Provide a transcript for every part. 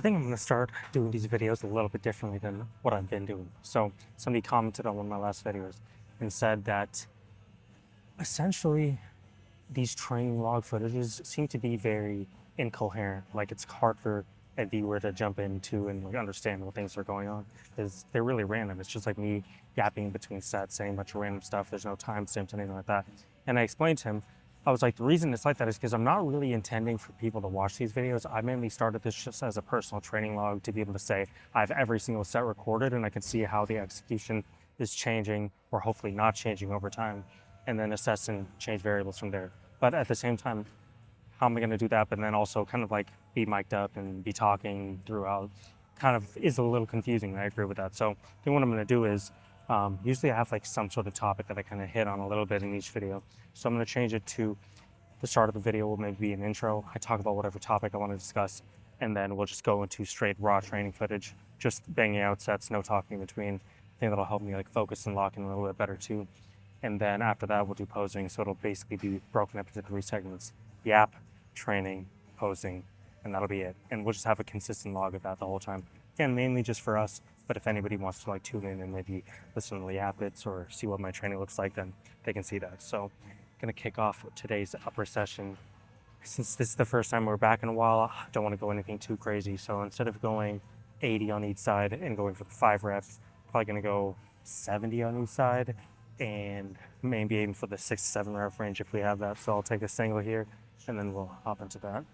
I think I'm going to start doing these videos a little bit differently than what I've been doing. So somebody commented on one of my last videos and said that essentially these training log footages seem to be very incoherent. Like it's hard for a viewer to jump into and like understand what things are going on because they're really random. It's just like me yapping between sets, saying a bunch of random stuff. There's no timestamps, anything like that. And I explained to him, I was like, the reason it's like that is because I'm not really intending for people to watch these videos. I mainly started this just as a personal training log to be able to say I have every single set recorded and I can see how the execution is changing or hopefully not changing over time, and then assess and change variables from there. But at the same time, how am I going to do that? But then also kind of like be mic'd up and be talking throughout kind of is a little confusing. I agree with that. So I think what I'm going to do is usually I have like some sort of topic that I kind of hit on a little bit in each video. So I'm going to change it to the start of the video will maybe be an intro. I talk about whatever topic I want to discuss, and then we'll just go into straight raw training footage, just banging out sets, no talking in between. I think that'll help me like focus and lock in a little bit better too. And then after that, we'll do posing. So it'll basically be broken up into 3 segments: yap, training, posing, and that'll be it. And we'll just have a consistent log of that the whole time. Again, mainly just for us, but if anybody wants to like tune in and maybe listen to the yap bits or see what my training looks like, then they can see that. So gonna kick off today's upper session. Since this is the first time we're back in a while, I don't want to go anything too crazy. So instead of going 80 on each side and going for the 5 reps, probably gonna go 70 on each side and maybe aim for the 6 to 7 rep range if we have that. So I'll take a single here and then we'll hop into that.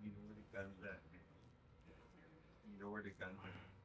You know where the gun's at. You know where the gun's at.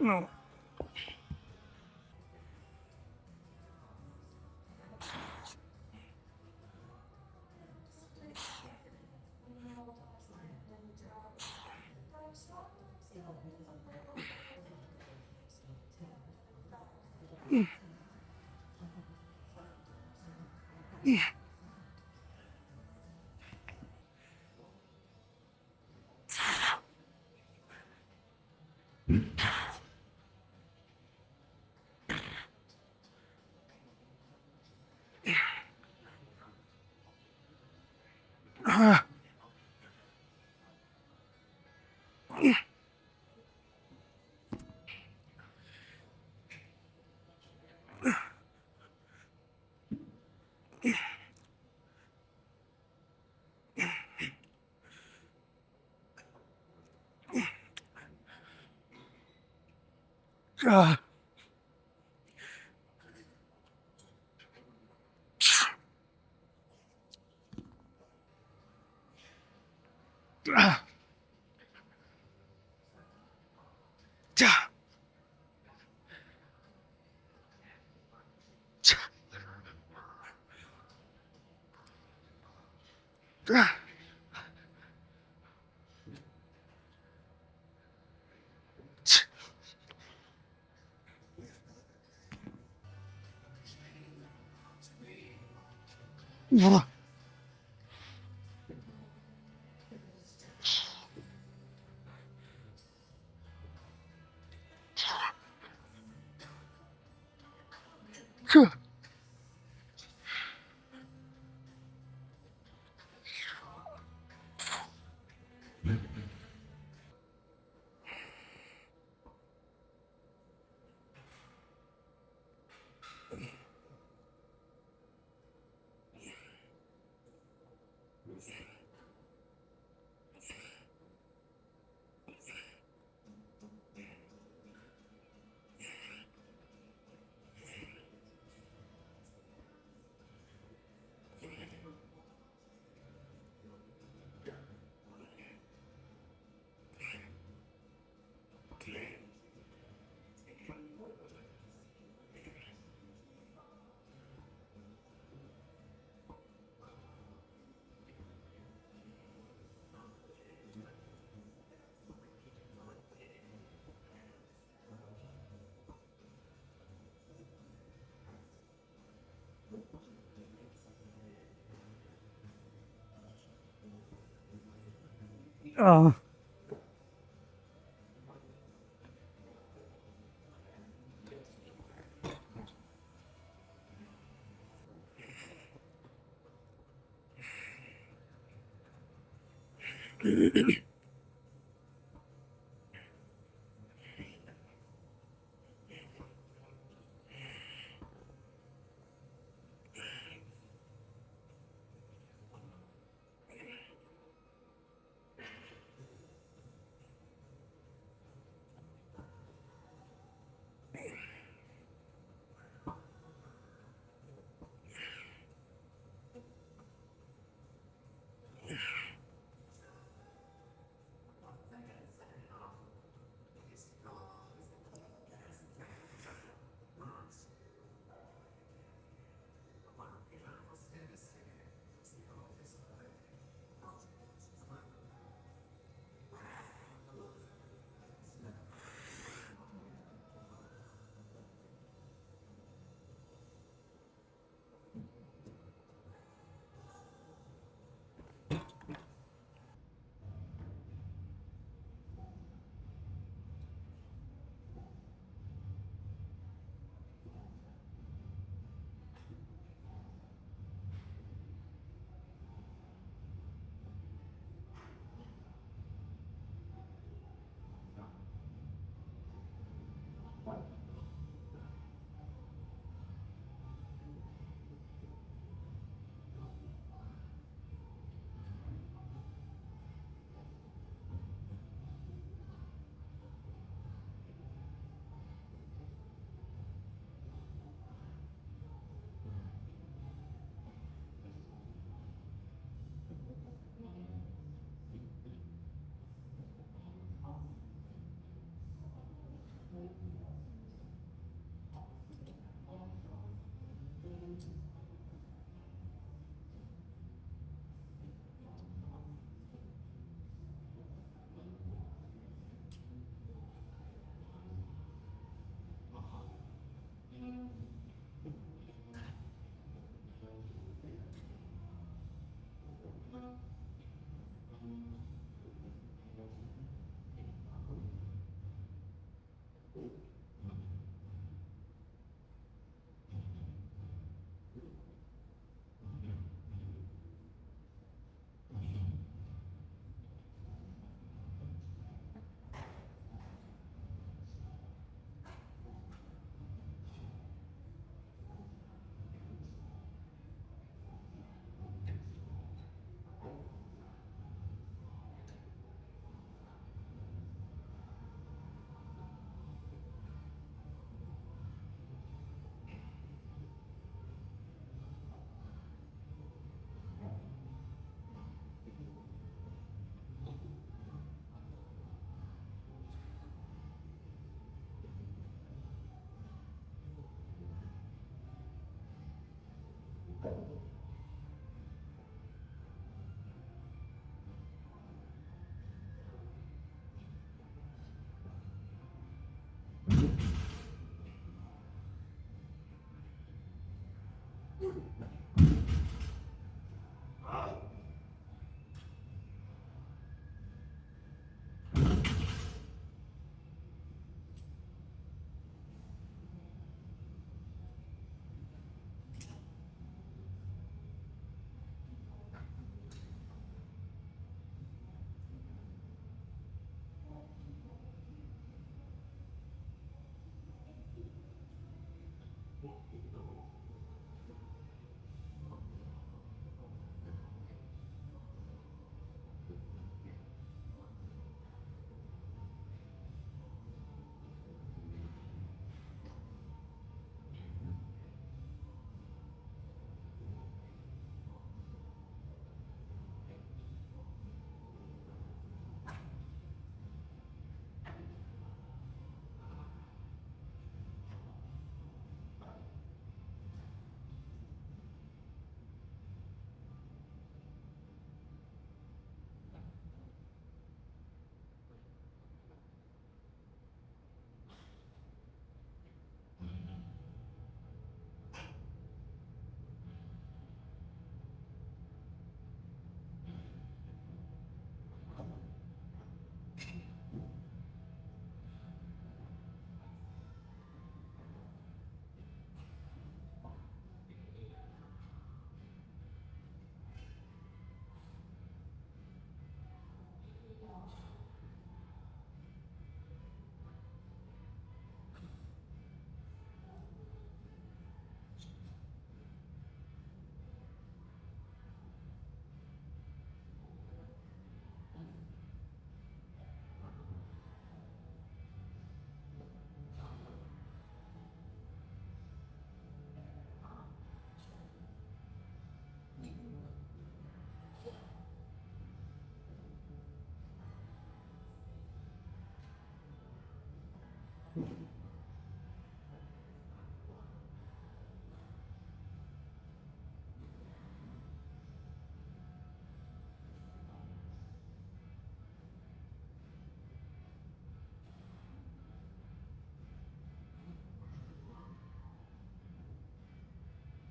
No. Ah. Ah. Ah. Ah. Ah. Uh,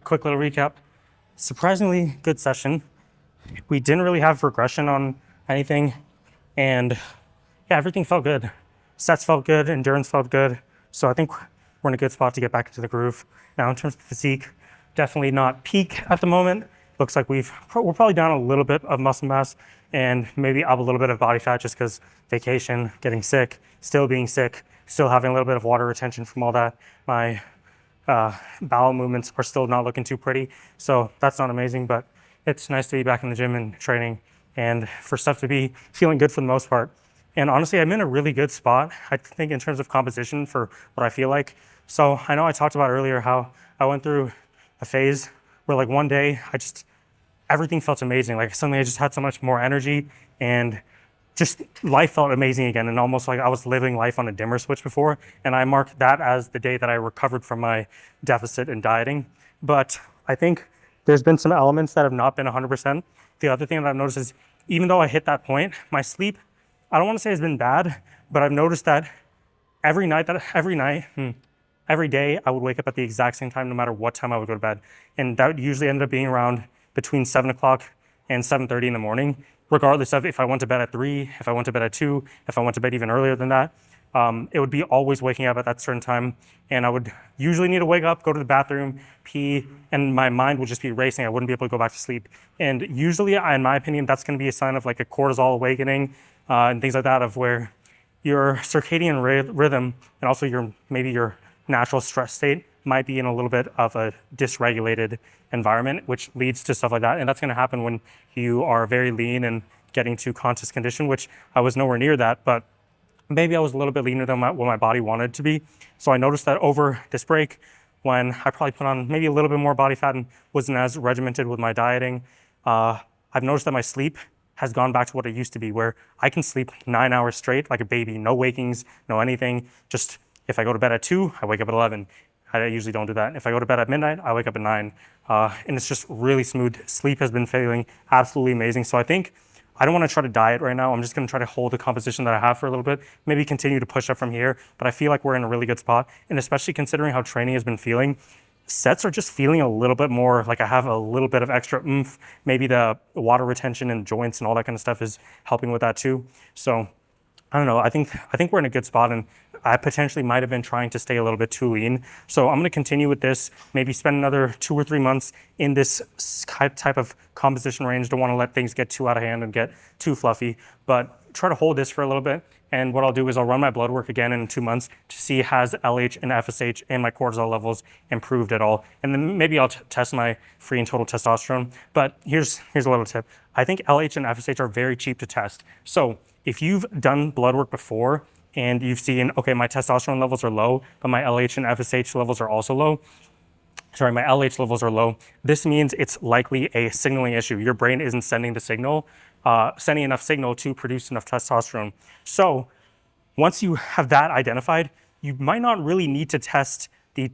Quick little recap. Surprisingly good session. We didn't really have regression on anything, and yeah, everything felt good. Sets felt good, endurance felt good. So I think we're in a good spot to get back into the groove. Now, in terms of physique, definitely not peak at the moment. Looks like we're probably down a little bit of muscle mass and maybe up a little bit of body fat just because vacation, getting sick, still being sick, still having a little bit of water retention from all that. My bowel movements are still not looking too pretty. So that's not amazing, but it's nice to be back in the gym and training and for stuff to be feeling good for the most part. And honestly, I'm in a really good spot, I think, in terms of composition for what I feel like. So I know I talked about earlier how I went through a phase where like one day everything felt amazing. Like suddenly I just had so much more energy and just life felt amazing again, and almost like I was living life on a dimmer switch before. And I marked that as the day that I recovered from my deficit in dieting. But I think there's been some elements that have not been 100%. The other thing that I've noticed is even though I hit that point, my sleep, I don't want to say has been bad, but I've noticed that every day I would wake up at the exact same time no matter what time I would go to bed. And that usually ended up being around between 7 o'clock and 7:30 in the morning, regardless of if I went to bed at 3, if I went to bed at 2, if I went to bed even earlier than that. It would be always waking up at that certain time, and I would usually need to wake up, go to the bathroom, pee, and my mind would just be racing. I wouldn't be able to go back to sleep. And usually, in my opinion, that's going to be a sign of like a cortisol awakening and things like that, of where your circadian rhythm and also maybe your natural stress state might be in a little bit of a dysregulated environment, which leads to stuff like that. And that's going to happen when you are very lean and getting to contest condition, which I was nowhere near that, but maybe I was a little bit leaner than what my body wanted to be. So I noticed that over this break, when I probably put on maybe a little bit more body fat and wasn't as regimented with my dieting, I've noticed that my sleep has gone back to what it used to be, where I can sleep 9 hours straight like a baby, no wakings, no anything. Just if I go to bed at 2, I wake up at 11. I usually don't do that. If I go to bed at midnight, I wake up at 9. And it's just really smooth. Sleep has been feeling absolutely amazing. So I think I don't want to try to diet right now. I'm just going to try to hold the composition that I have for a little bit, maybe continue to push up from here. But I feel like we're in a really good spot. And especially considering how training has been feeling, sets are just feeling a little bit more like I have a little bit of extra oomph. Maybe the water retention and joints and all that kind of stuff is helping with that too. So I don't know. I think we're in a good spot, and I potentially might have been trying to stay a little bit too lean. So I'm going to continue with this, maybe spend another 2 or 3 months in this type of composition range. Don't want to let things get too out of hand and get too fluffy, but try to hold this for a little bit. And what I'll do is I'll run my blood work again in 2 months to see has LH and FSH and my cortisol levels improved at all. And then maybe I'll test my free and total testosterone. But here's a little tip. I think LH and FSH are very cheap to test. So if you've done blood work before and you've seen, okay, my testosterone levels are low, but my LH and FSH levels are also low. Sorry, my LH levels are low. This means it's likely a signaling issue. Your brain isn't sending the signal, sending enough signal to produce enough testosterone. So once you have that identified, you might not really need to test the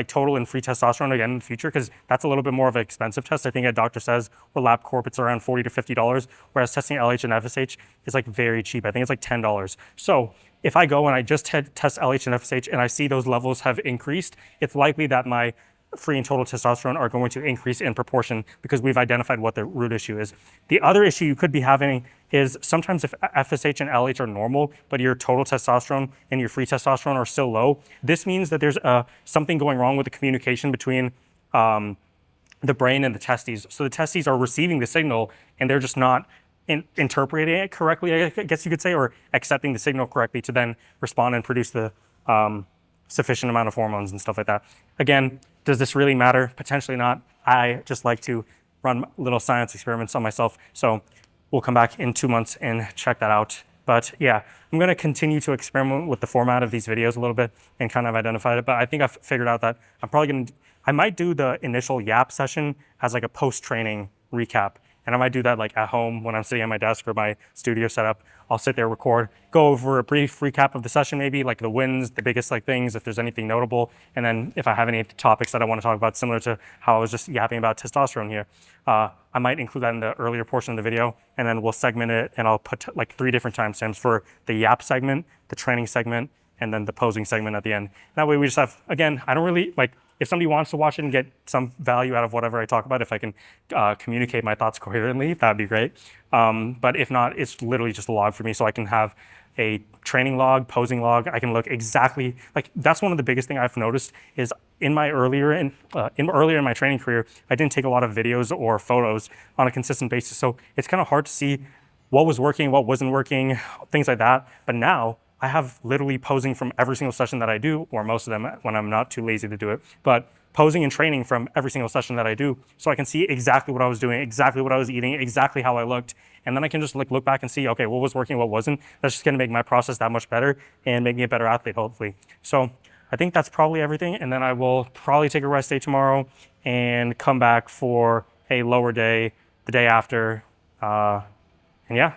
total and free testosterone again in the future, because that's a little bit more of an expensive test. I think at Dr. Says or LabCorp, it's around $40 to $50, whereas testing LH and FSH is like very cheap. I think it's like $10. So if I go and I just test LH and FSH and I see those levels have increased, it's likely that my free and total testosterone are going to increase in proportion because we've identified what the root issue is. The other issue you could be having is sometimes if FSH and LH are normal, but your total testosterone and your free testosterone are still low, this means that there's something going wrong with the communication between the brain and the testes. So the testes are receiving the signal and they're just not interpreting it correctly, I guess you could say, or accepting the signal correctly to then respond and produce the sufficient amount of hormones and stuff like that. Again, does this really matter? Potentially not. I just like to run little science experiments on myself. So we'll come back in 2 months and check that out. But yeah, I'm going to continue to experiment with the format of these videos a little bit and kind of identify it. But I think I've figured out that I might do the initial YAP session as like a post-training recap. And I might do that like at home when I'm sitting at my desk or my studio setup. I'll sit there, record, go over a brief recap of the session, maybe like the wins, the biggest like things, if there's anything notable. And then if I have any topics that I want to talk about, similar to how I was just yapping about testosterone here, I might include that in the earlier portion of the video, and then we'll segment it, and I'll put like 3 different timestamps for the yap segment, the training segment, and then the posing segment at the end. That way we just have, again, I don't really, like, if somebody wants to watch it and get some value out of whatever I talk about, if I can communicate my thoughts coherently, that'd be great. But if not, it's literally just a log for me, so I can have a training log, posing log. I can look exactly, like, that's one of the biggest thing I've noticed is earlier in my training career, I didn't take a lot of videos or photos on a consistent basis. So it's kind of hard to see what was working, what wasn't working, things like that. But now I have literally posing from every single session that I do, or most of them when I'm not too lazy to do it, but posing and training from every single session that I do, so I can see exactly what I was doing, exactly what I was eating, exactly how I looked, and then I can just like look back and see, okay, what was working, what wasn't. That's just gonna make my process that much better and make me a better athlete, hopefully. So I think that's probably everything, and then I will probably take a rest day tomorrow and come back for a lower day the day after, and yeah.